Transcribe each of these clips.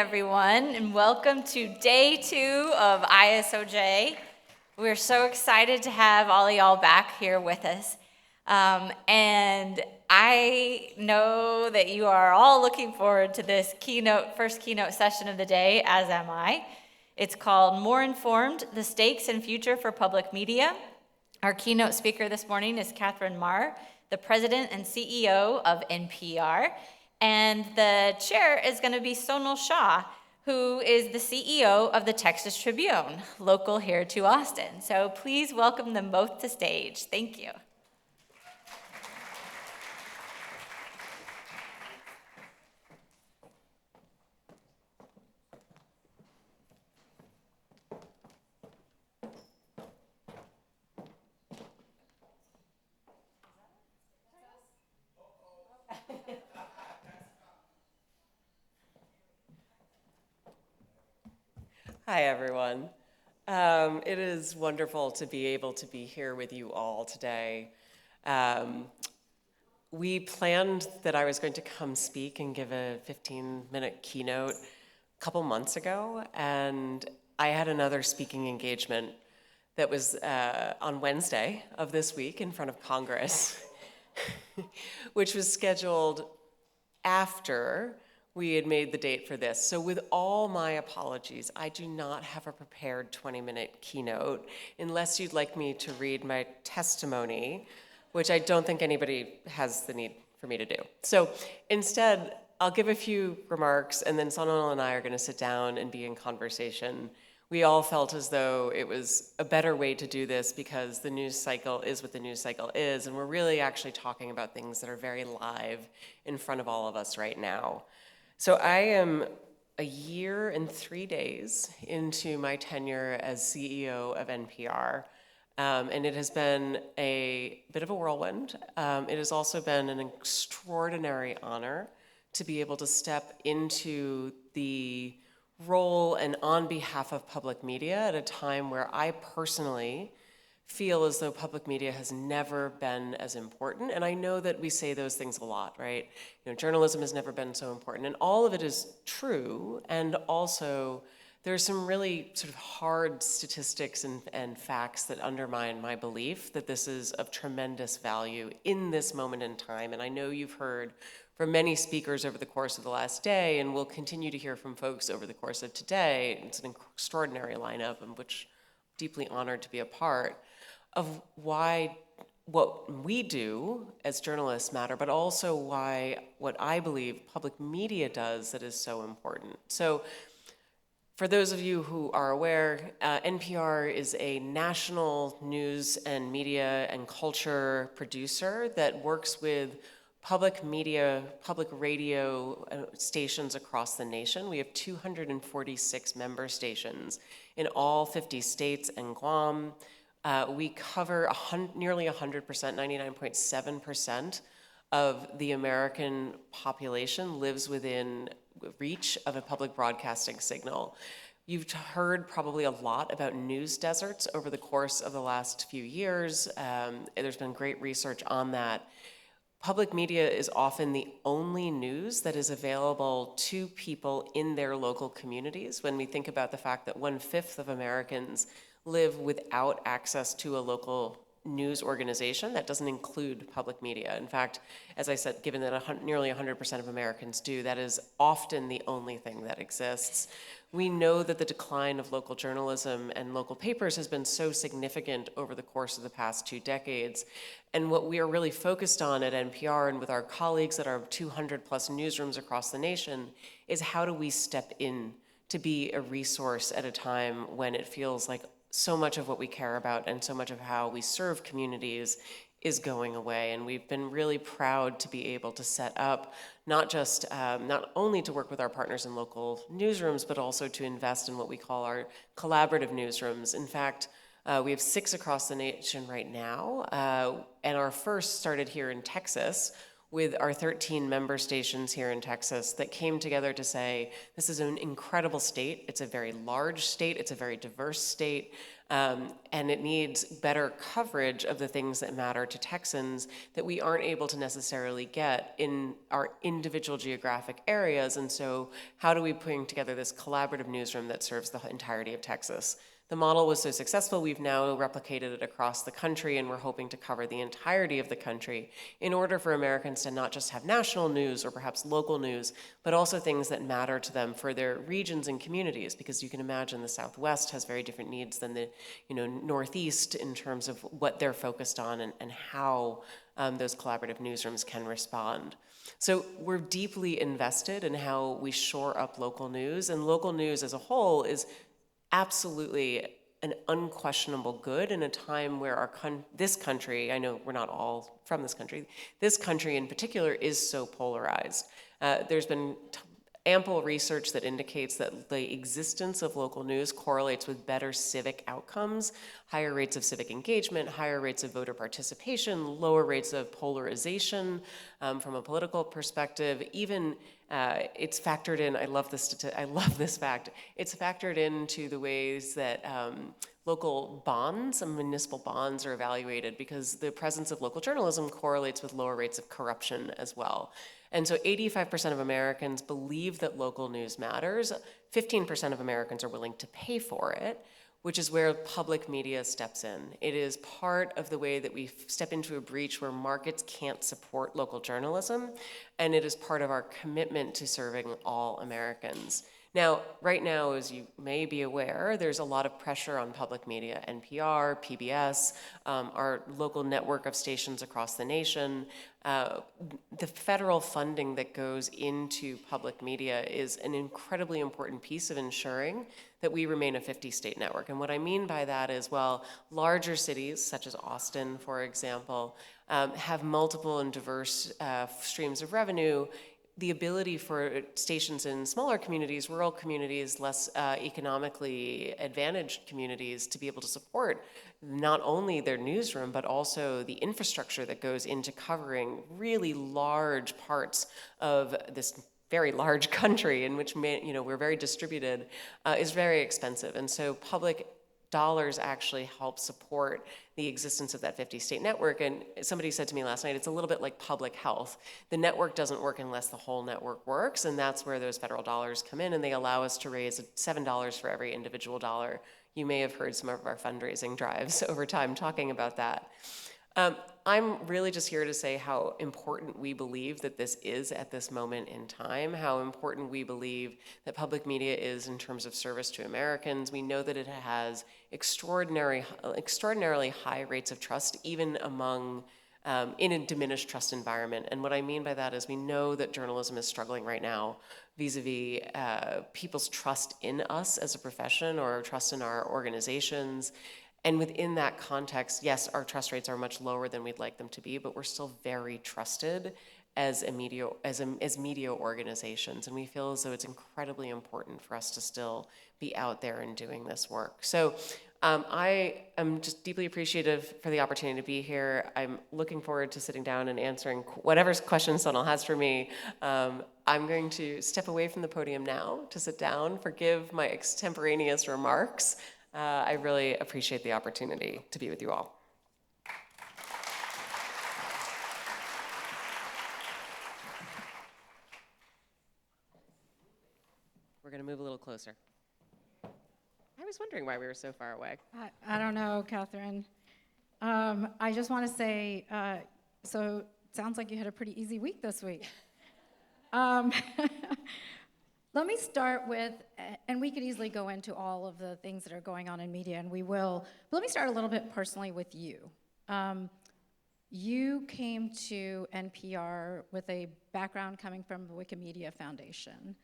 Everyone, and welcome to day 2 of ISOJ. We're so excited to have all of y'all back here with us. And I know that you are all looking forward to this first keynote session of the day, as am I. It's called More Informed, the Stakes and Future for Public Media. Our keynote speaker this morning is Katherine Maher, the president and CEO of NPR. And the chair is going to be Sonal Shah, who is the CEO of the Texas Tribune, local here to Austin. So please welcome them both to stage. Thank you. Hi, everyone. It is wonderful to be able to be here with you all today. We planned that I was going to come speak and give a 15-minute keynote a couple months ago, and I had another speaking engagement that was on Wednesday of this week in front of Congress, which was scheduled after we had made the date for this. So with all my apologies, I do not have a prepared 20-minute keynote unless you'd like me to read my testimony, which I don't think anybody has the need for me to do. So instead, I'll give a few remarks, and then Sonal and I are going to sit down and be in conversation. We all felt as though it was a better way to do this because the news cycle is what the news cycle is, and we're really actually talking about things that are very live in front of all of us right now. So I am a year and 3 days into my tenure as CEO of NPR, and it has been a bit of a whirlwind. It has also been an extraordinary honor to be able to step into the role and on behalf of public media at a time where I personally feel as though public media has never been as important. And I know that we say those things a lot, right? You know, journalism has never been so important, and all of it is true. And also, there's some really sort of hard statistics and facts that undermine my belief that this is of tremendous value in this moment in time. And I know you've heard from many speakers over the course of the last day, and we'll continue to hear from folks over the course of today. It's an extraordinary lineup, of which I'm deeply honored to be a part of why what we do as journalists matter, but also why what I believe public media does that is so important. So for those of you who are aware, NPR is a national news and media and culture producer that works with public media, public radio stations across the nation. We have 246 member stations in all 50 states and Guam. We cover nearly 100%, 99.7% of the American population lives within reach of a public broadcasting signal. You've heard probably a lot about news deserts over the course of the last few years. There's been great research on that. Public media is often the only news that is available to people in their local communities. When we think about the fact that 1/5 of Americans live without access to a local news organization, that doesn't include public media. In fact, as I said, given that nearly 100% of Americans do, that is often the only thing that exists. We know that the decline of local journalism and local papers has been so significant over the course of the past 2 decades. And what we are really focused on at NPR and with our colleagues at our 200 plus newsrooms across the nation is how do we step in to be a resource at a time when it feels like so much of what we care about and so much of how we serve communities is going away. And we've been really proud to be able to set up not only to work with our partners in local newsrooms, but also to invest in what we call our collaborative newsrooms. In fact, we have 6 across the nation right now, and our first started here in Texas with our 13 member stations here in Texas that came together to say, this is an incredible state. It's a very large state. It's a very diverse state. And it needs better coverage of the things that matter to Texans that we aren't able to necessarily get in our individual geographic areas. And so how do we bring together this collaborative newsroom that serves the entirety of Texas? The model was so successful, we've now replicated it across the country, and we're hoping to cover the entirety of the country in order for Americans to not just have national news or perhaps local news, but also things that matter to them for their regions and communities, because you can imagine the Southwest has very different needs than the Northeast in terms of what they're focused on and how those collaborative newsrooms can respond. So we're deeply invested in how we shore up local news, and local news as a whole is absolutely an unquestionable good in a time where this country, I know we're not all from this country in particular is so polarized. There's been ample research that indicates that the existence of local news correlates with better civic outcomes, higher rates of civic engagement, higher rates of voter participation, lower rates of polarization from a political perspective. Even it's factored in, I love this fact, it's factored into the ways that local bonds and municipal bonds are evaluated, because the presence of local journalism correlates with lower rates of corruption as well. And so 85% of Americans believe that local news matters. 15% of Americans are willing to pay for it, which is where public media steps in. It is part of the way that we step into a breach where markets can't support local journalism, and it is part of our commitment to serving all Americans. Now, right now, as you may be aware, there's a lot of pressure on public media, NPR, PBS, our local network of stations across the nation. The federal funding that goes into public media is an incredibly important piece of ensuring that we remain a 50-state network. And what I mean by that is, well, larger cities, such as Austin, for example, have multiple and diverse streams of revenue. The ability for stations in smaller communities, rural communities, less economically advantaged communities to be able to support not only their newsroom, but also the infrastructure that goes into covering really large parts of this very large country in which we're very distributed, is very expensive. And so public dollars actually help support the existence of that 50-state network. And somebody said to me last night, it's a little bit like public health. The network doesn't work unless the whole network works, and that's where those federal dollars come in, and they allow us to raise $7 for every individual dollar. You may have heard some of our fundraising drives over time talking about that. I'm really just here to say how important we believe that this is at this moment in time, how important we believe that public media is in terms of service to Americans. We know that it has extraordinarily high rates of trust, even among in a diminished trust environment. And what I mean by that is we know that journalism is struggling right now vis-a-vis people's trust in us as a profession or trust in our organizations. And within that context, yes, our trust rates are much lower than we'd like them to be, but we're still very trusted as media organizations. And we feel as though it's incredibly important for us to still be out there and doing this work. So I am just deeply appreciative for the opportunity to be here. I'm looking forward to sitting down and answering whatever questions Sonal has for me. I'm going to step away from the podium now to sit down, forgive my extemporaneous remarks. I really appreciate the opportunity to be with you all. We're going to move a little closer. I was wondering why we were so far away. I don't know, Katherine. I just want to say, so it sounds like you had a pretty easy week this week. Let me start with, and we could easily go into all of the things that are going on in media, and we will, but let me start a little bit personally with you. You came to NPR with a background coming from the Wikimedia Foundation.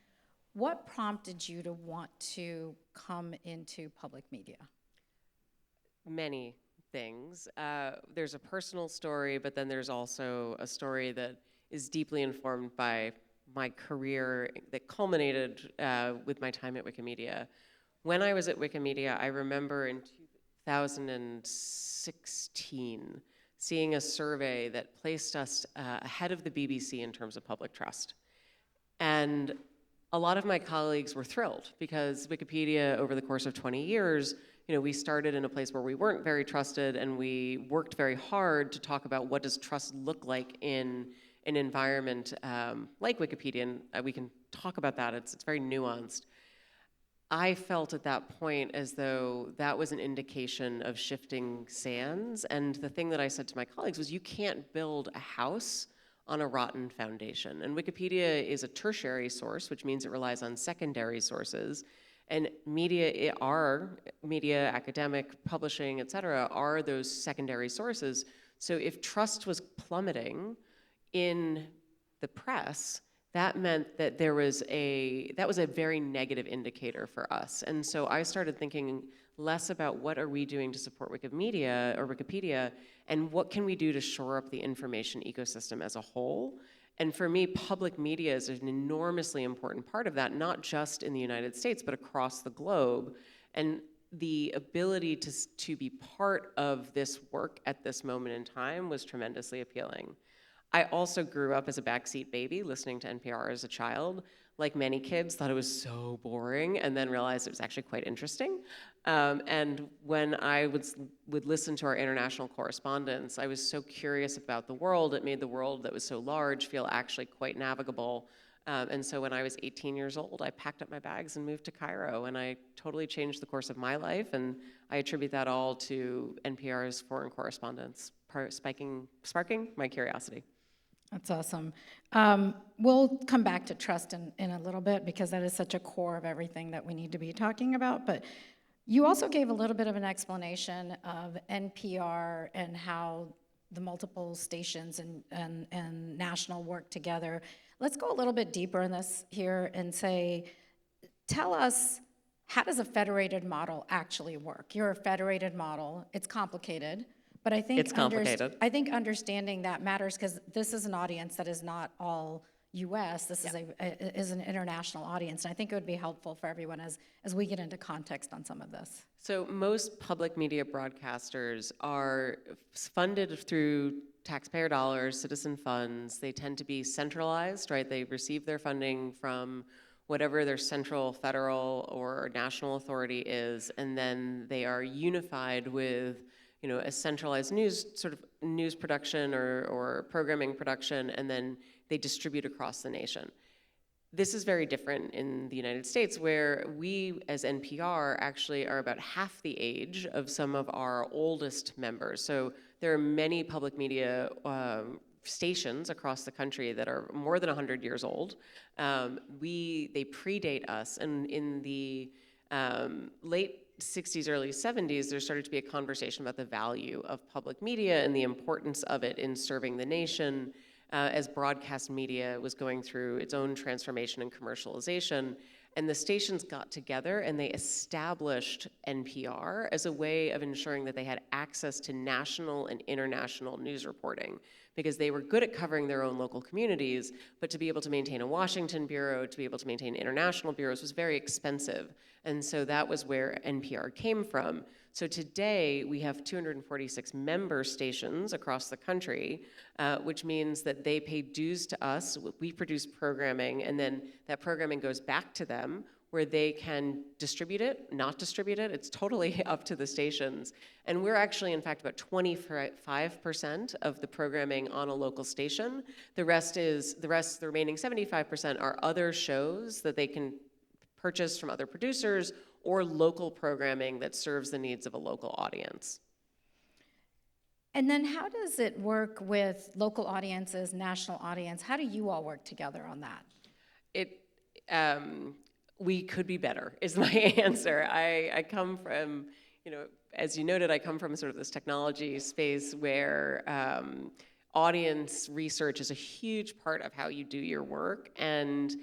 What prompted you to want to come into public media? Many things. There's a personal story, but then there's also a story that is deeply informed by my career that culminated with my time at Wikimedia. When I was at Wikimedia, I remember in 2016 seeing a survey that placed us ahead of the BBC in terms of public trust. And a lot of my colleagues were thrilled because Wikipedia, over the course of 20 years, we started in a place where we weren't very trusted, and we worked very hard to talk about what does trust look like in an environment like Wikipedia, and we can talk about that. It's very nuanced. I felt at that point as though that was an indication of shifting sands, and the thing that I said to my colleagues was, you can't build a house on a rotten foundation. And Wikipedia is a tertiary source, which means it relies on secondary sources. And media, academic, publishing, et cetera, are those secondary sources. So if trust was plummeting in the press, that meant that that was a very negative indicator for us. And so I started thinking less about what are we doing to support Wikipedia, and what can we do to shore up the information ecosystem as a whole. And for me, public media is an enormously important part of that, not just in the United States, but across the globe. And the ability to be part of this work at this moment in time was tremendously appealing. I also grew up as a backseat baby listening to NPR as a child. Like many kids, thought it was so boring, and then realized it was actually quite interesting. And when I would listen to our international correspondents, I was so curious about the world. It made the world that was so large feel actually quite navigable. And so when I was 18 years old, I packed up my bags and moved to Cairo, and I totally changed the course of my life. And I attribute that all to NPR's foreign correspondence, sparking my curiosity. That's awesome. We'll come back to trust in a little bit, because that is such a core of everything that we need to be talking about. But you also gave a little bit of an explanation of NPR and how the multiple stations and national work together. Let's go a little bit deeper in this here and tell us, how does a federated model actually work? You're a federated model. It's complicated. But I think it's complicated. I think understanding that matters, because this is an audience that is not all U.S. This is an international audience, and I think it would be helpful for everyone as we get into context on some of this. So most public media broadcasters are funded through taxpayer dollars, citizen funds. They tend to be centralized, right? They receive their funding from whatever their central, federal, or national authority is, and then they are unified with a centralized news production or programming production, and then they distribute across the nation. This is very different in the United States, where we, as NPR, actually are about half the age of some of our oldest members. So there are many public media stations across the country that are more than 100 years old. They predate us, and in the late 60s, early 70s, there started to be a conversation about the value of public media and the importance of it in serving the nation as broadcast media was going through its own transformation and commercialization. And the stations got together and they established NPR as a way of ensuring that they had access to national and international news reporting, because they were good at covering their own local communities, but to be able to maintain a Washington bureau, to be able to maintain international bureaus was very expensive. And so that was where NPR came from. So today we have 246 member stations across the country, which means that they pay dues to us. We produce programming, and then that programming goes back to them, where they can distribute it, not distribute it. It's totally up to the stations. And we're actually, in fact, about 25% of the programming on a local station. The remaining 75% are other shows that they can purchase from other producers, or local programming that serves the needs of a local audience. And then how does it work with local audiences, national audience? How do you all work together on that? We could be better, is my answer. I come from, as you noted, I come from sort of this technology space where audience research is a huge part of how you do your work. And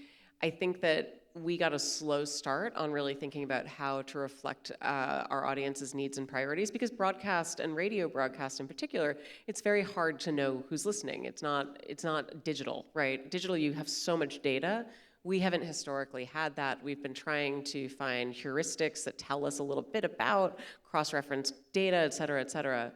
I think that we got a slow start on really thinking about how to reflect our audience's needs and priorities, because broadcast and radio broadcast in particular, it's very hard to know who's listening. It's not digital, right? Digital, you have so much data. We haven't historically had that. We've been trying to find heuristics that tell us a little bit about cross-reference data, et cetera, et cetera.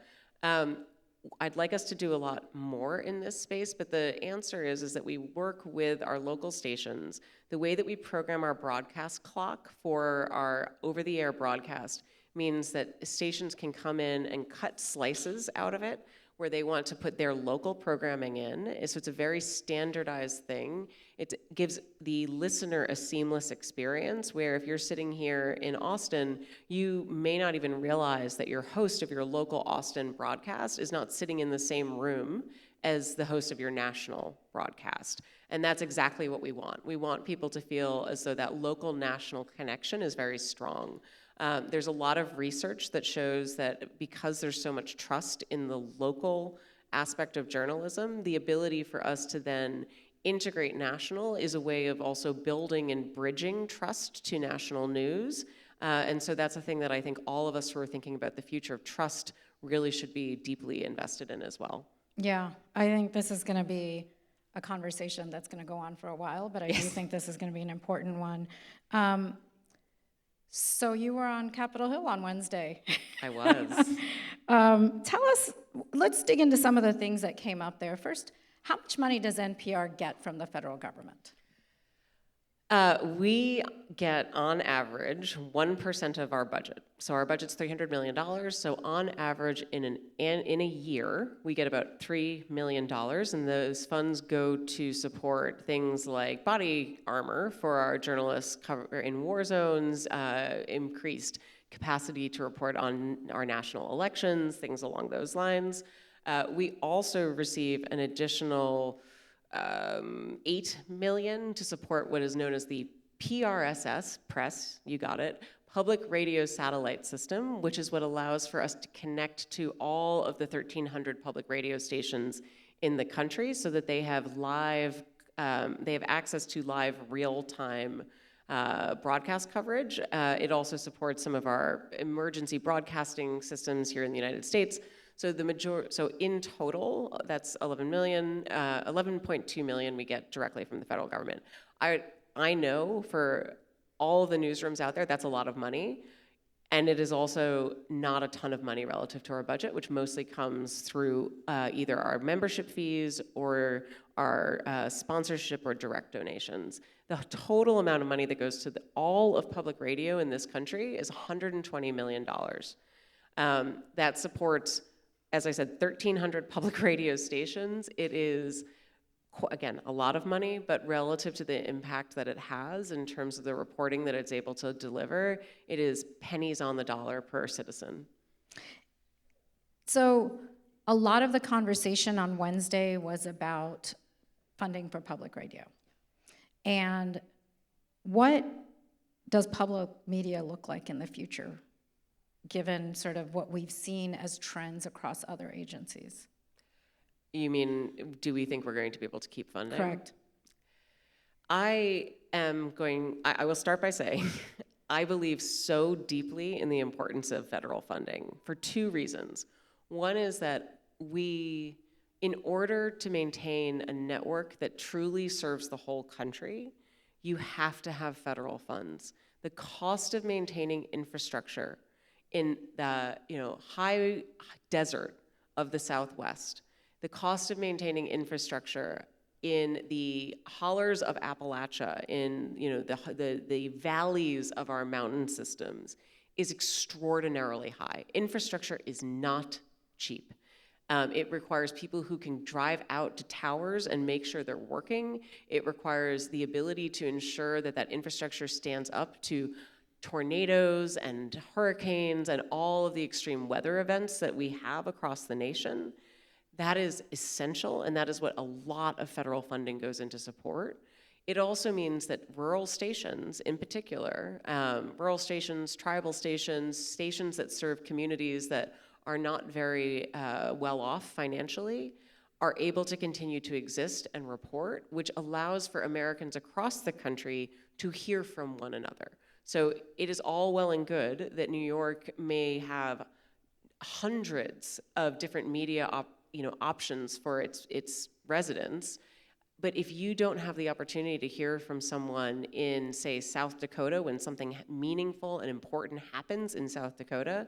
I'd like us to do a lot more in this space, but the answer is that we work with our local stations. The way that we program our broadcast clock for our over-the-air broadcast means that stations can come in and cut slices out of it where they want to put their local programming in. So it's a very standardized thing. It gives the listener a seamless experience where if you're sitting here in Austin, you may not even realize that your host of your local Austin broadcast is not sitting in the same room as the host of your national broadcast. And that's exactly what we want. We want people to feel as though that local national connection is very strong. There's a lot of research that shows that because there's so much trust in the local aspect of journalism, the ability for us to then integrate national is a way of also building and bridging trust to national news. And so that's a thing that I think all of us who are thinking about the future of trust really should be deeply invested in as well. Yeah, I think this is going to be a conversation that's going to go on for a while, but I do think this is going to be an important one. So you were on Capitol Hill on Wednesday. I was. Tell us, let's dig into some of the things that came up there. First, how much money does NPR get from the federal government? We get, on average, 1% of our budget. So our budget's $300 million. So on average, in a year, we get about $3 million, and those funds go to support things like body armor for our journalists in war zones, increased capacity to report on our national elections, things along those lines. We also receive an additional $8 million to support what is known as the PRSS, press, you got it, Public Radio Satellite System, which is what allows for us to connect to all of the 1,300 public radio stations in the country so that they have access to live real-time broadcast coverage. It also supports some of our emergency broadcasting systems here in the United States. So so in total, that's 11.2 million we get directly from the federal government. I know for all of the newsrooms out there, that's a lot of money. And it is also not a ton of money relative to our budget, which mostly comes through either our membership fees or our sponsorship or direct donations. The total amount of money that goes to all of public radio in this country is $120 million. That supports, as I said, 1,300 public radio stations. It is, again, a lot of money, but relative to the impact that it has in terms of the reporting that it's able to deliver, it is pennies on the dollar per citizen. So a lot of the conversation on Wednesday was about funding for public radio. And what does public media look like in the future, given sort of what we've seen as trends across other agencies? You mean, do we think we're going to be able to keep funding? Correct. I will start by saying, I believe so deeply in the importance of federal funding for two reasons. One is that in order to maintain a network that truly serves the whole country, you have to have federal funds. The cost of maintaining infrastructure in the high desert of the Southwest, the cost of maintaining infrastructure in the hollers of Appalachia, in the valleys of our mountain systems, is extraordinarily high. Infrastructure is not cheap. It requires people who can drive out to towers and make sure they're working. It requires the ability to ensure that that infrastructure stands up to tornadoes and hurricanes and all of the extreme weather events that we have across the nation. That is essential, and that is what a lot of federal funding goes into support. It also means that rural stations, in particular, rural stations, tribal stations, stations that serve communities that are not very well off financially, are able to continue to exist and report, which allows for Americans across the country to hear from one another. So it is all well and good that New York may have hundreds of different media options for its residents, but if you don't have the opportunity to hear from someone in, say, South Dakota when something meaningful and important happens in South Dakota,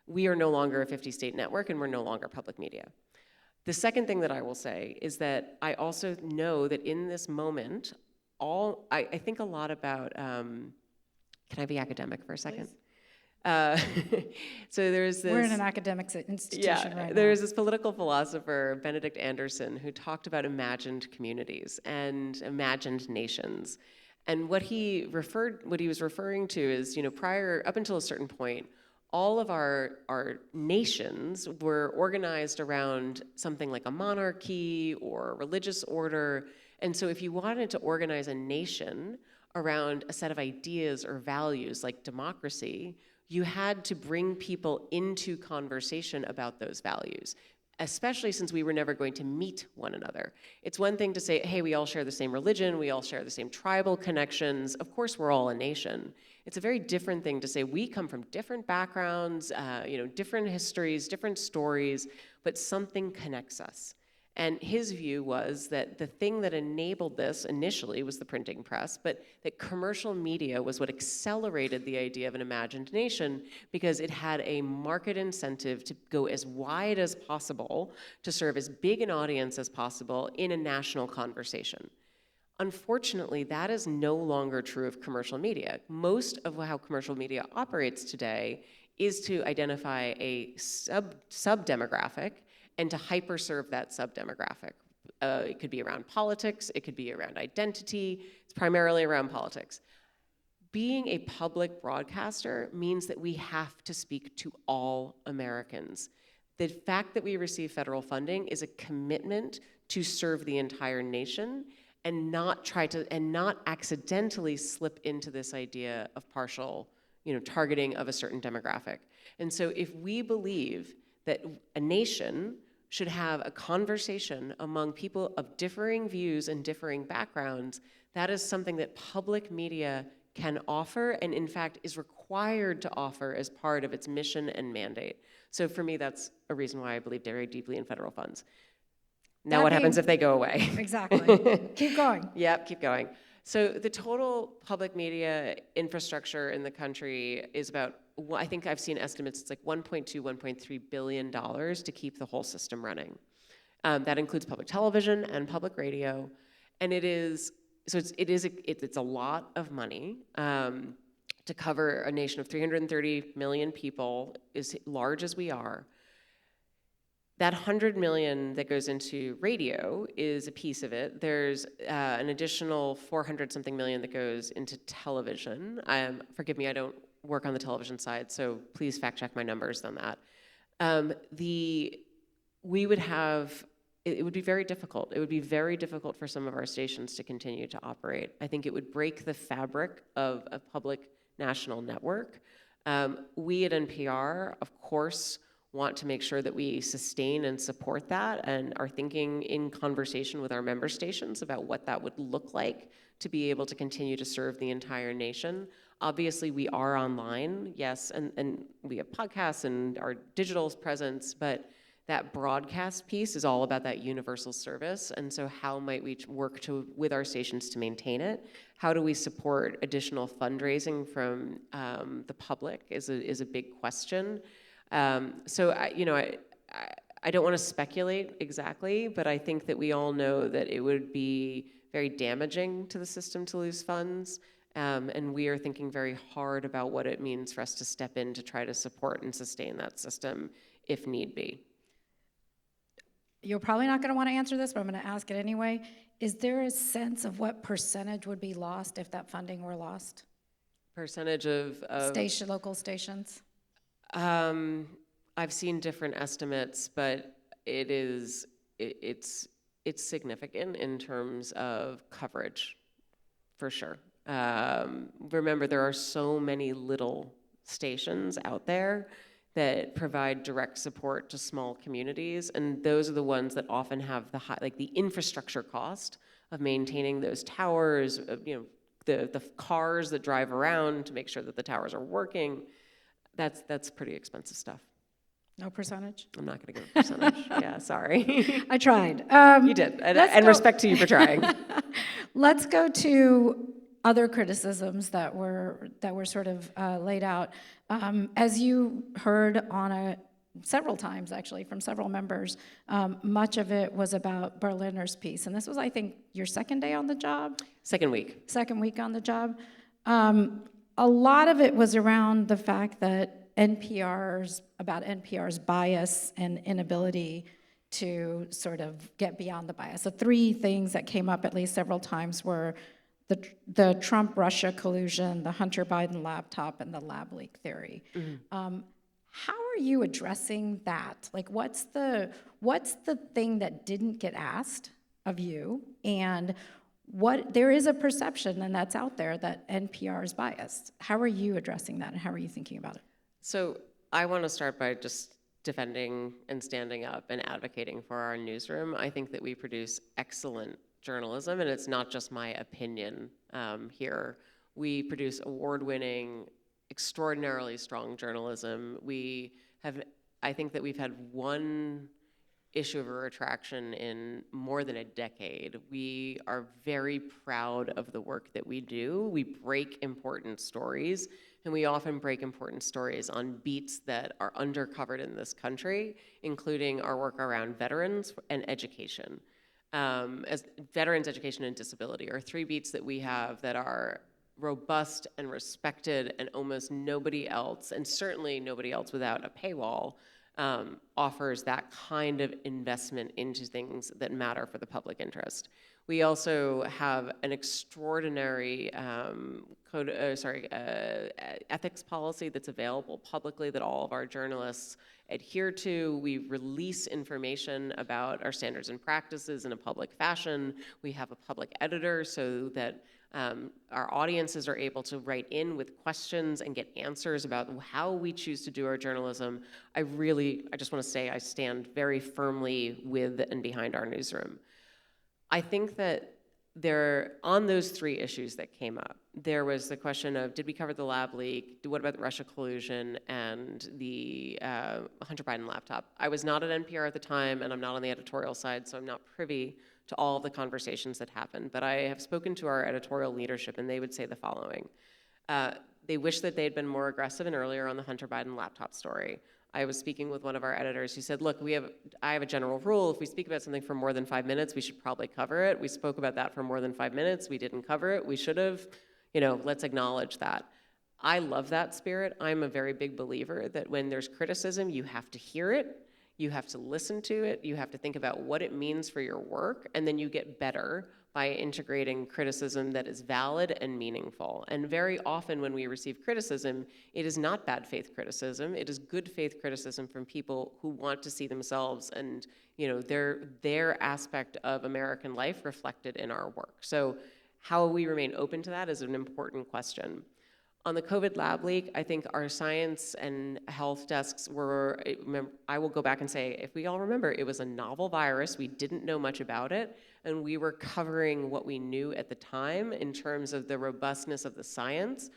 we are no longer a 50-state network and we're no longer public media. The second thing that I will say is that I also know that in this moment, I think a lot about, can I be academic for a second? So there's this. We're in an academic institution right now. There's this political philosopher, Benedict Anderson, who talked about imagined communities and imagined nations. And what he was referring to is, up until a certain point, all of our nations were organized around something like a monarchy or a religious order. And so if you wanted to organize a nation around a set of ideas or values like democracy, you had to bring people into conversation about those values, especially since we were never going to meet one another. It's one thing to say, hey, we all share the same religion, we all share the same tribal connections, of course we're all a nation. It's a very different thing to say we come from different backgrounds, different histories, different stories, but something connects us. And his view was that the thing that enabled this initially was the printing press, but that commercial media was what accelerated the idea of an imagined nation because it had a market incentive to go as wide as possible to serve as big an audience as possible in a national conversation. Unfortunately, that is no longer true of commercial media. Most of how commercial media operates today is to identify a sub-demographic and to hyper-serve that sub-demographic. It could be around politics, it could be around identity, it's primarily around politics. Being a public broadcaster means that we have to speak to all Americans. The fact that we receive federal funding is a commitment to serve the entire nation and not accidentally slip into this idea of partial, targeting of a certain demographic. And so if we believe that a nation should have a conversation among people of differing views and differing backgrounds, that is something that public media can offer and in fact is required to offer as part of its mission and mandate. So for me, that's a reason why I believe very deeply in federal funds. Now what happens if they go away? Exactly. Keep going. Yep, keep going. So the total public media infrastructure in the country is about, I think I've seen estimates, it's like $1.2, $1.3 billion to keep the whole system running. That includes public television and public radio. And it's a lot of money to cover a nation of 330 million people, as large as we are. That 100 million that goes into radio is a piece of it. There's an additional 400 something million that goes into television. Forgive me, I don't work on the television side, so please fact check my numbers on that. It would be very difficult. It would be very difficult for some of our stations to continue to operate. I think it would break the fabric of a public national network. We at NPR, of course, want to make sure that we sustain and support that and are thinking in conversation with our member stations about what that would look like to be able to continue to serve the entire nation. Obviously, we are online, yes, and we have podcasts and our digital presence, but that broadcast piece is all about that universal service. And so how might we work with our stations to maintain it? How do we support additional fundraising from the public is a big question. So I don't want to speculate exactly, but I think that we all know that it would be very damaging to the system to lose funds. And we are thinking very hard about what it means for us to step in to try to support and sustain that system if need be. You're probably not going to want to answer this, but I'm going to ask it anyway. Is there a sense of what percentage would be lost if that funding were lost? Percentage of local stations? I've seen different estimates, but it's significant in terms of coverage, for sure. Remember, there are so many little stations out there that provide direct support to small communities, and those are the ones that often have the infrastructure cost of maintaining those towers, the cars that drive around to make sure that the towers are working. That's pretty expensive stuff. No percentage? I'm not going to give a percentage. Yeah, sorry. I tried. You did, and respect to you for trying. Let's go to other criticisms that were sort of laid out. As you heard on several times actually from several members. Much of it was about Berliner's piece. And this was, I think, your second day on the job? Second week. Second week on the job. A lot of it was around the fact that NPR's bias and inability to sort of get beyond the bias. The three things that came up at least several times were the Trump-Russia collusion, the Hunter Biden laptop, and the lab leak theory. How are you addressing that? Like, what's the thing that didn't get asked of you? And there is a perception, and that's out there, that NPR is biased. How are you addressing that, and how are you thinking about it? So I want to start by just defending and standing up and advocating for our newsroom. I think that we produce excellent journalism, and it's not just my opinion here. We produce award-winning, extraordinarily strong journalism. I think that we've had one issue of a retraction in more than a decade. We are very proud of the work that we do. We break important stories, and we often break important stories on beats that are undercovered in this country, including our work around veterans and education. As veterans, education, and disability are three beats that we have that are robust and respected, and almost nobody else, and certainly nobody else without a paywall, offers that kind of investment into things that matter for the public interest. We also have an extraordinary ethics policy that's available publicly that all of our journalists adhere to. We release information about our standards and practices in a public fashion. We have a public editor so that our audiences are able to write in with questions and get answers about how we choose to do our journalism. I just want to say I stand very firmly with and behind our newsroom. I think that on those three issues that came up, there was the question of, did we cover the lab leak? What about the Russia collusion and the Hunter Biden laptop? I was not at NPR at the time, and I'm not on the editorial side, so I'm not privy to all of the conversations that happened. But I have spoken to our editorial leadership, and they would say the following. They wish that they'd been more aggressive and earlier on the Hunter Biden laptop story. I was speaking with one of our editors who said, look, I have a general rule. If we speak about something for more than 5 minutes, we should probably cover it. We spoke about that for more than 5 minutes. We didn't cover it. We should have. Let's acknowledge that. I love that spirit. I'm a very big believer that when there's criticism, you have to hear it. You have to listen to it. You have to think about what it means for your work. And then you get better by integrating criticism that is valid and meaningful. And very often when we receive criticism, it is not bad faith criticism. It is good faith criticism from people who want to see themselves and their aspect of American life reflected in our work. So how we remain open to that is an important question. On the COVID lab leak, I think our science and health desks I will go back and say, if we all remember, it was a novel virus. We didn't know much about it, and we were covering what we knew at the time in terms of the robustness of the science.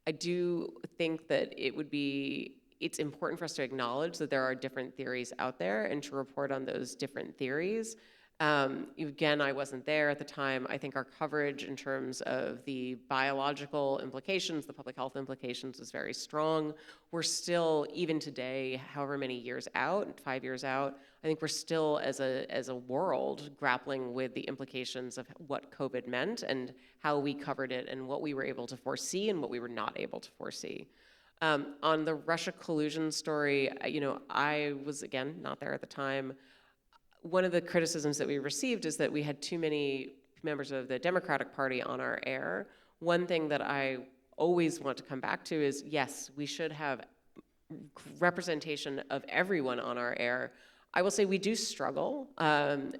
I do think that it's important for us to acknowledge that there are different theories out there and to report on those different theories. Again, I wasn't there at the time. I think our coverage in terms of the biological implications, the public health implications is very strong. We're still, even today, however many years out, 5 years out, I think we're still, as a world, grappling with the implications of what COVID meant and how we covered it and what we were able to foresee and what we were not able to foresee. On the Russia collusion story, I was, again, not there at the time. One of the criticisms that we received is that we had too many members of the Democratic Party on our air. One thing that I always want to come back to is, yes, we should have representation of everyone on our air. I will say we do struggle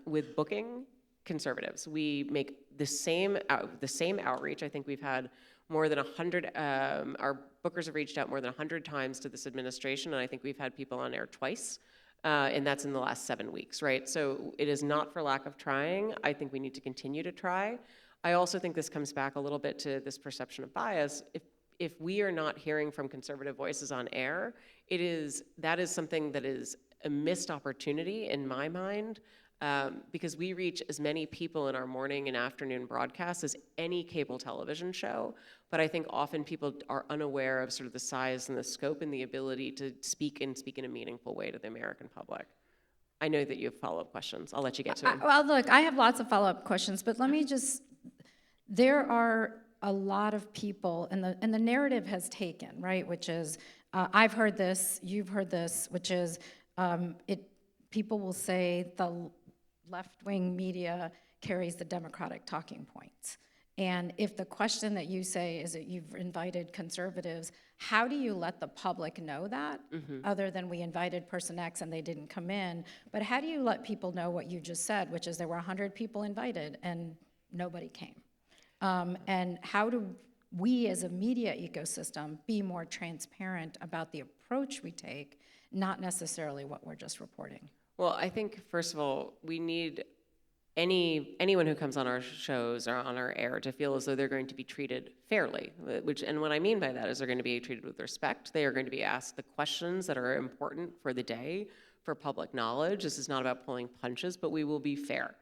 with booking conservatives. We make the same outreach. I think we've had more than 100, our bookers have reached out more than 100 times to this administration, and I think we've had people on air twice. And that's in the last 7 weeks, right? So it is not for lack of trying. I think we need to continue to try. I also think this comes back a little bit to this perception of bias. If we are not hearing from conservative voices on air, that is something that is a missed opportunity in my mind because we reach as many people in our morning and afternoon broadcasts as any cable television show. But I think often people are unaware of sort of the size and the scope and the ability to speak in a meaningful way to the American public. I know that you have follow-up questions. I'll let you get to them. Well, look, I have lots of follow-up questions, but let me just, there are a lot of people, and the narrative has taken, right, which is, I've heard this, you've heard this, which is, people will say the left-wing media carries the Democratic talking points. And if the question that you say is that you've invited conservatives, how do you let the public know that, other than we invited person X and they didn't come in? But how do you let people know what you just said, which is there were 100 people invited and nobody came? And how do we as a media ecosystem be more transparent about the approach we take, not necessarily what we're just reporting? Well, I think, first of all, we need anyone who comes on our shows or on our air to feel as though they're going to be treated fairly, and what I mean by that is they're going to be treated with respect. They are going to be asked the questions that are important for the day, for public knowledge. This is not about pulling punches, but we will be fair.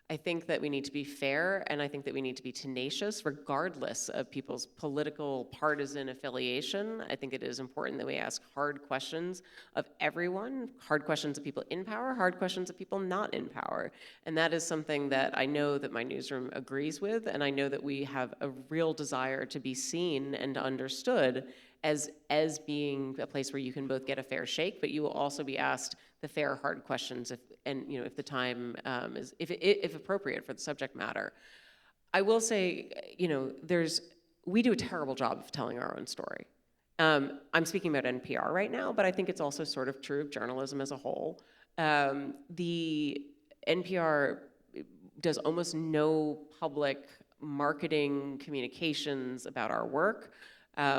I think that we need to be fair, and I think that we need to be tenacious regardless of people's political partisan affiliation. I think it is important that we ask hard questions of everyone, hard questions of people in power, hard questions of people not in power. And that is something that I know that my newsroom agrees with, and I know that we have a real desire to be seen and understood as being a place where you can both get a fair shake, but you will also be asked the fair, hard questions if the time is, if appropriate for the subject matter. I will say, we do a terrible job of telling our own story. I'm speaking about NPR right now, but I think it's also sort of true of journalism as a whole. The NPR does almost no public marketing communications about our work.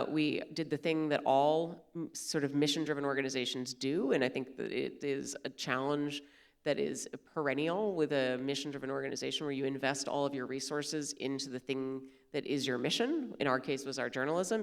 We did the thing that all sort of mission-driven organizations do, and I think that it is a challenge that is perennial with a mission-driven organization where you invest all of your resources into the thing that is your mission. In our case, was our journalism,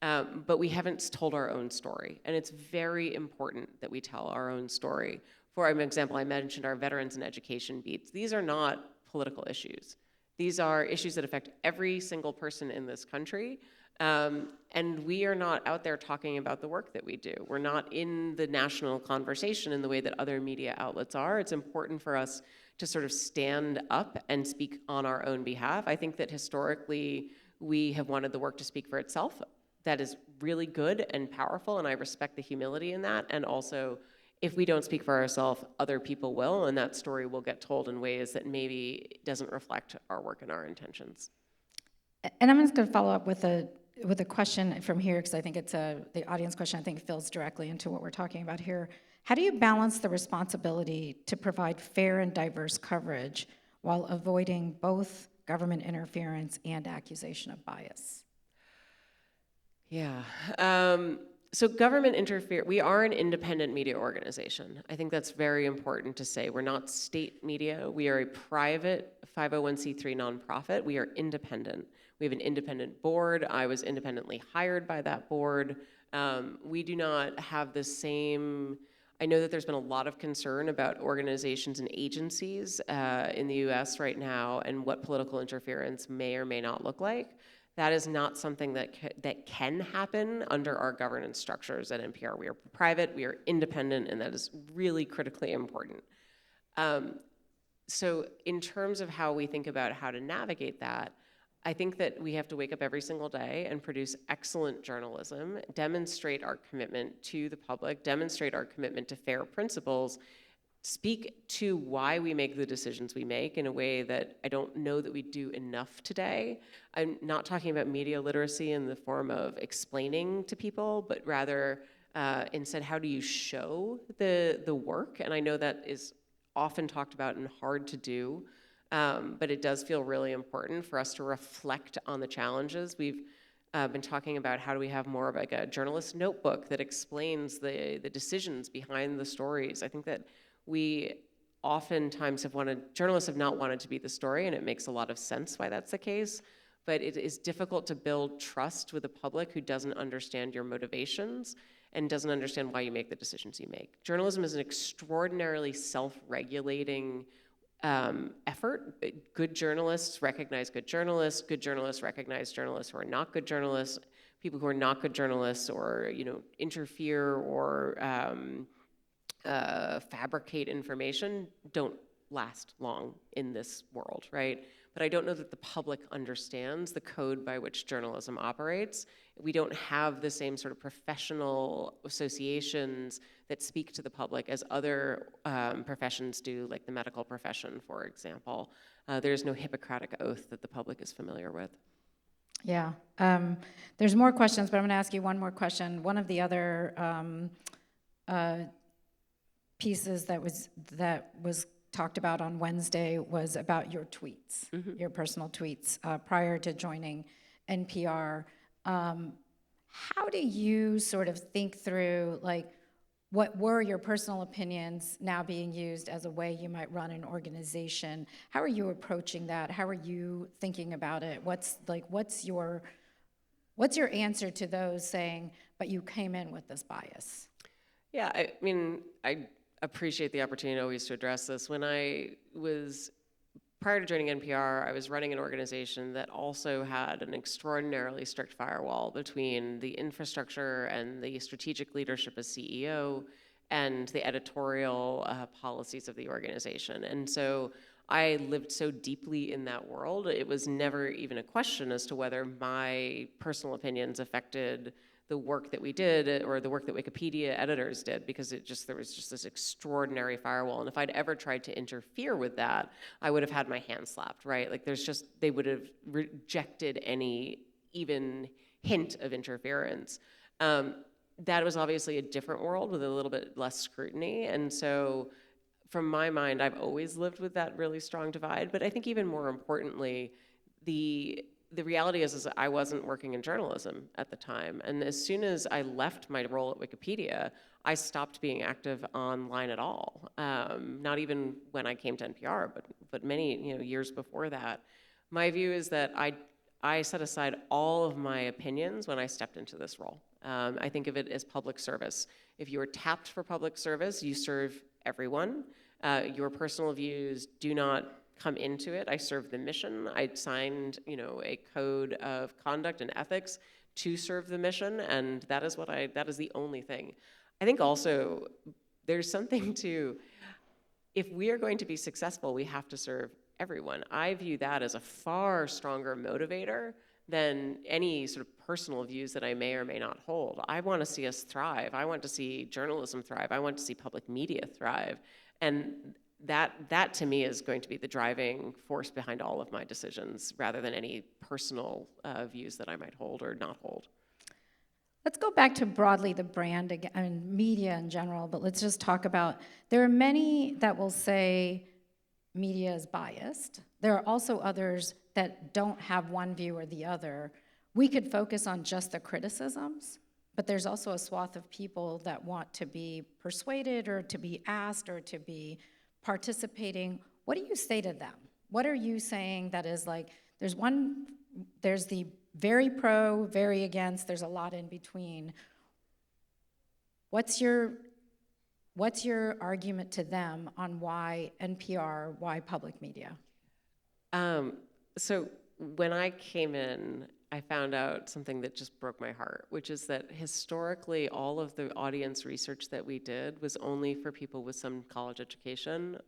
but we haven't told our own story, and it's very important that we tell our own story. For example, I mentioned our veterans and education beats. These are not political issues. These are issues that affect every single person in this country, and we are not out there talking about the work that we do. We're not in the national conversation in the way that other media outlets are. It's important for us to sort of stand up and speak on our own behalf. I think that historically we have wanted the work to speak for itself. That is really good and powerful, and I respect the humility in that, and also if we don't speak for ourselves, other people will, and that story will get told in ways that maybe doesn't reflect our work and our intentions. And I'm just going to follow up with a question from here, because I think it's the audience question. I think it fills directly into what we're talking about here. How do you balance the responsibility to provide fair and diverse coverage while avoiding both government interference and accusation of bias? Yeah. So government we are an independent media organization. I think that's very important to say. We're not state media. We are a private 501c3 nonprofit. We are independent. We have an independent board. I was independently hired by that board. We do not have the same, I know that there's been a lot of concern about organizations and agencies in the US right now and what political interference may or may not look like. That is not something that can happen under our governance structures at NPR. We are private, we are independent, and that is really critically important. So in terms of how we think about how to navigate that, I think that we have to wake up every single day and produce excellent journalism, demonstrate our commitment to the public, demonstrate our commitment to fair principles, speak to why we make the decisions we make in a way that I don't know that we do enough today. I'm not talking about media literacy in the form of explaining to people, but rather instead, how do you show the work? And I know that is often talked about and hard to do, but it does feel really important for us to reflect on the challenges. We've been talking about how do we have more of like a journalist notebook that explains the decisions behind the stories. I think that we oftentimes journalists have not wanted to be the story, and it makes a lot of sense why that's the case. but it is difficult to build trust with a public who doesn't understand your motivations and doesn't understand why you make the decisions you make. Journalism is an extraordinarily self-regulating effort. Good journalists recognize good journalists recognize journalists who are not good journalists, people who are not good journalists or interfere or fabricate information don't last long in this world, right? But I don't know that the public understands the code by which journalism operates. We don't have the same sort of professional associations that speak to the public as other professions do, like the medical profession, for example. There's no Hippocratic oath that the public is familiar with. Yeah. There's more questions, but I'm going to ask you one more question. One of the other pieces that was talked about on Wednesday was about your tweets, your personal tweets prior to joining NPR. How do you sort of think through, like, what were your personal opinions now being used as a way you might run an organization? How are you approaching that? How are you thinking about it? What's your answer to those saying, but you came in with this bias? Yeah, I mean, I appreciate the opportunity always to address this. When I was, prior to joining NPR, I was running an organization that also had an extraordinarily strict firewall between the infrastructure and the strategic leadership as CEO and the editorial policies of the organization. And so I lived so deeply in that world, it was never even a question as to whether my personal opinions affected the work that we did or the work that Wikipedia editors did, because there was just this extraordinary firewall. And if I'd ever tried to interfere with that, I would have had my hand slapped, right? Like they would have rejected any even hint of interference. That was obviously a different world with a little bit less scrutiny. And so from my mind, I've always lived with that really strong divide. But I think even more importantly, the reality is I wasn't working in journalism at the time. And as soon as I left my role at Wikipedia, I stopped being active online at all. Not even when I came to NPR, but many years before that. My view is that I set aside all of my opinions when I stepped into this role. I think of it as public service. If you are tapped for public service, you serve everyone. Your personal views do not come into it. I serve the mission. I signed, a code of conduct and ethics to serve the mission, and that is the only thing. I think also there's something to, if we are going to be successful, we have to serve everyone. I view that as a far stronger motivator than any sort of personal views that I may or may not hold. I want to see us thrive. I want to see journalism thrive. I want to see public media thrive. And that to me is going to be the driving force behind all of my decisions, rather than any personal views that I might hold or not hold. Let's go back to broadly the brand again, I mean, media in general, but let's just talk about, there are many that will say media is biased. There are also others that don't have one view or the other. We could focus on just the criticisms, but there's also a swath of people that want to be persuaded or to be asked or to be participating. What do you say to them? What are you saying that is like, there's the very pro, very against, there's a lot in between. What's your argument to them on why NPR, why public media? So when I came in, I found out something that just broke my heart, which is that historically all of the audience research that we did was only for people with some college education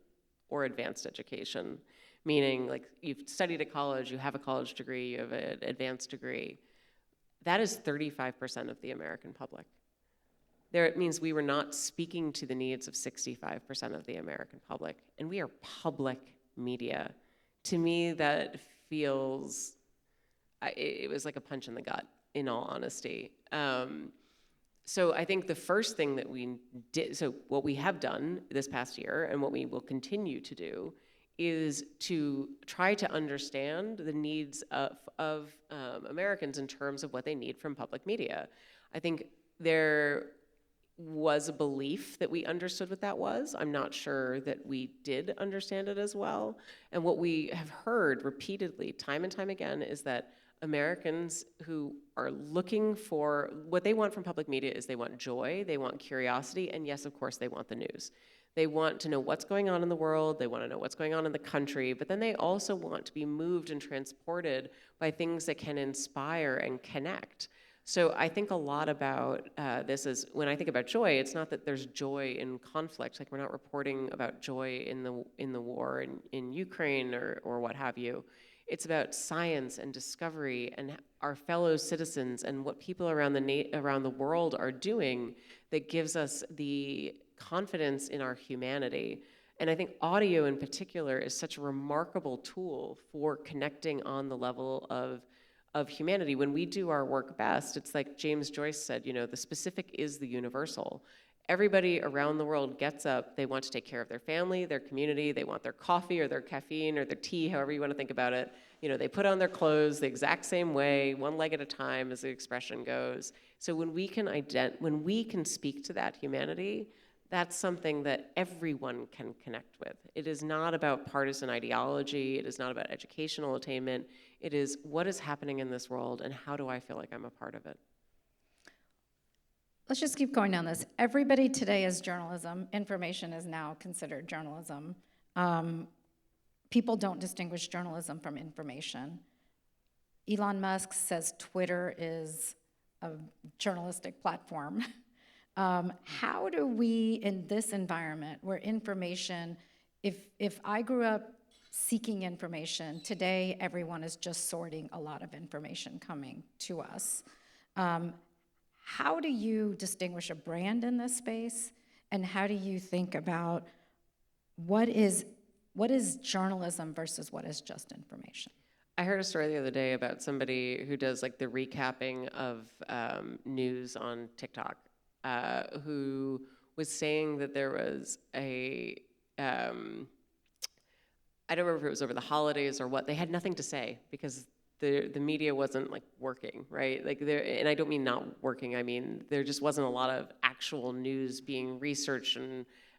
or advanced education, meaning like you've studied at college, you have a college degree, you have an advanced degree. That is 35% of the American public. It means we were not speaking to the needs of 65% of the American public, and we are public media. To me, that feels, it was like a punch in the gut, in all honesty. So I think the first thing that we did, so what we have done this past year and what we will continue to do is to try to understand the needs of Americans in terms of what they need from public media. I think there was a belief that we understood what that was. I'm not sure that we did understand it as well. And what we have heard repeatedly, time and time again, is that Americans who are looking for, what they want from public media is they want joy, they want curiosity, and yes, of course, they want the news. They want to know what's going on in the world, they want to know what's going on in the country, but then they also want to be moved and transported by things that can inspire and connect. So I think a lot about this is, when I think about joy, it's not that there's joy in conflict, like we're not reporting about joy in the war in Ukraine or what have you. It's about science and discovery and our fellow citizens and what people around the world are doing that gives us the confidence in our humanity. And I think audio in particular is such a remarkable tool for connecting on the level of humanity. When we do our work best, it's like James Joyce said, the specific is the universal. Everybody around the world gets up, they want to take care of their family, their community, they want their coffee or their caffeine or their tea, however you want to think about it. They put on their clothes the exact same way, one leg at a time, as the expression goes. So when we can speak to that humanity, that's something that everyone can connect with. It is not about partisan ideology, it is not about educational attainment, it is what is happening in this world and how do I feel like I'm a part of it. Let's just keep going down this. Everybody today is journalism. Information is now considered journalism. People don't distinguish journalism from information. Elon Musk says Twitter is a journalistic platform. How do we, in this environment where information, if I grew up seeking information, today everyone is just sorting a lot of information coming to us. How do you distinguish a brand in this space? And how do you think about what is journalism versus what is just information? I heard a story the other day about somebody who does like the recapping of news on TikTok, who was saying that there was I don't remember if it was over the holidays or what, they had nothing to say because the media wasn't like working, right? Like and I don't mean not working, I mean there just wasn't a lot of actual news being researched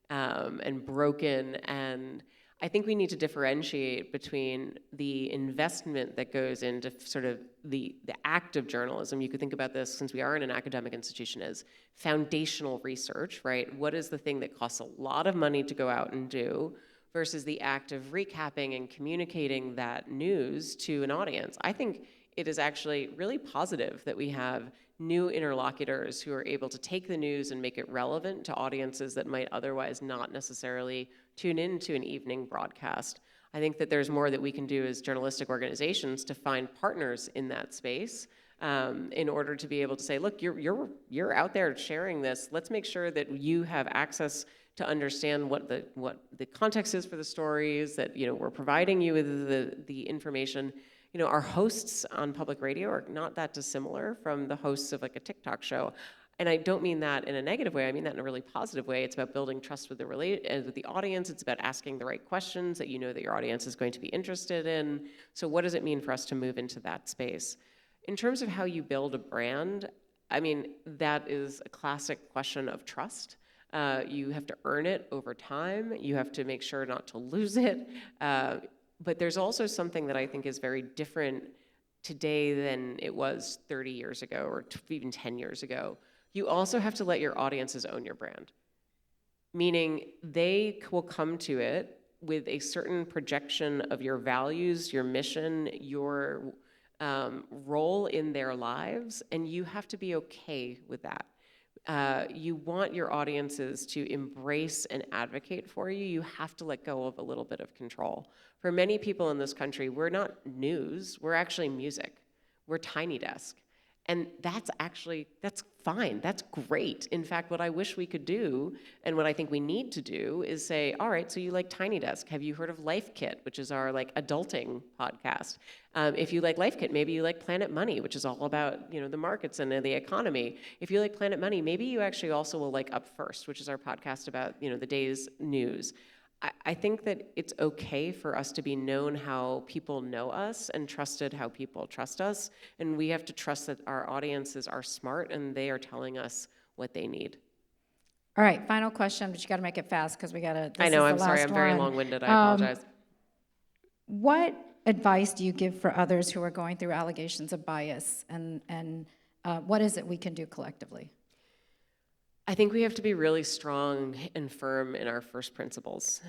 and broken. And I think we need to differentiate between the investment that goes into sort of the act of journalism. You could think about this, since we are in an academic institution, as foundational research, right? What is the thing that costs a lot of money to go out and do versus the act of recapping and communicating that news to an audience? I think it is actually really positive that we have new interlocutors who are able to take the news and make it relevant to audiences that might otherwise not necessarily tune into an evening broadcast. I think that there's more that we can do as journalistic organizations to find partners in that space in order to be able to say, look, you're out there sharing this. Let's make sure that you have access to understand what the context is for the stories, that we're providing you with the information. Our hosts on public radio are not that dissimilar from the hosts of like a TikTok show. And I don't mean that in a negative way, I mean that in a really positive way. It's about building trust with the audience. It's about asking the right questions that that your audience is going to be interested in. So what does it mean for us to move into that space? In terms of how you build a brand, I mean, that is a classic question of trust. You have to earn it over time. You have to make sure not to lose it. But there's also something that I think is very different today than it was 30 years ago or even 10 years ago. You also have to let your audiences own your brand, meaning they will come to it with a certain projection of your values, your mission, your role in their lives, and you have to be okay with that. You want your audiences to embrace and advocate for you. You have to let go of a little bit of control. For many people in this country, we're not news, we're actually music. We're Tiny Desk. And that's fine, that's great. In fact, what I wish we could do, and what I think we need to do, is say, all right, so you like Tiny Desk. Have you heard of Life Kit, which is our adulting podcast? If you like Life Kit, maybe you like Planet Money, which is all about the markets and the economy. If you like Planet Money, maybe you actually also will like Up First, which is our podcast about the day's news. I think that it's okay for us to be known how people know us and trusted how people trust us. And we have to trust that our audiences are smart and they are telling us what they need. All right, final question, but you got to make it fast because we got to. I know, I'm sorry, I'm very long-winded. I apologize. What advice do you give for others who are going through allegations of bias, and what is it we can do collectively? I think we have to be really strong and firm in our first principles.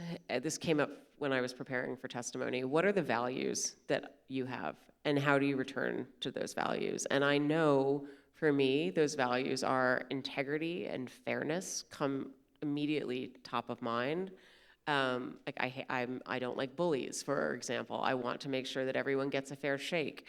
This came up when I was preparing for testimony. What are the values that you have, and how do you return to those values? And I know for me, those values are integrity and fairness come immediately top of mind. Like I don't like bullies, for example. I want to make sure that everyone gets a fair shake.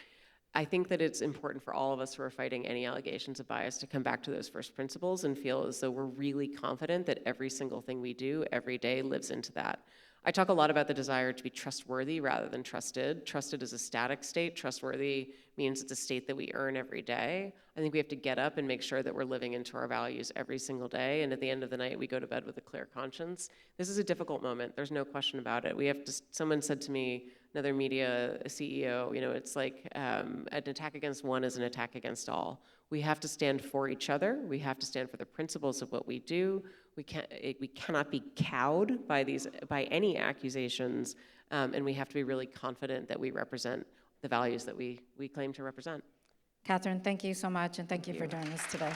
I think that it's important for all of us who are fighting any allegations of bias to come back to those first principles and feel as though we're really confident that every single thing we do every day lives into that. I talk a lot about the desire to be trustworthy rather than trusted. Trusted is a static state. Trustworthy means it's a state that we earn every day. I think we have to get up and make sure that we're living into our values every single day, and at the end of the night, we go to bed with a clear conscience. This is a difficult moment. There's no question about it. We have to, someone said to me, another media CEO, it's like an attack against one is an attack against all. We have to stand for each other. We have to stand for the principles of what we do. We cannot be cowed by any accusations, and we have to be really confident that we represent the values that we claim to represent. Katherine, thank you so much, and thank you for joining us today.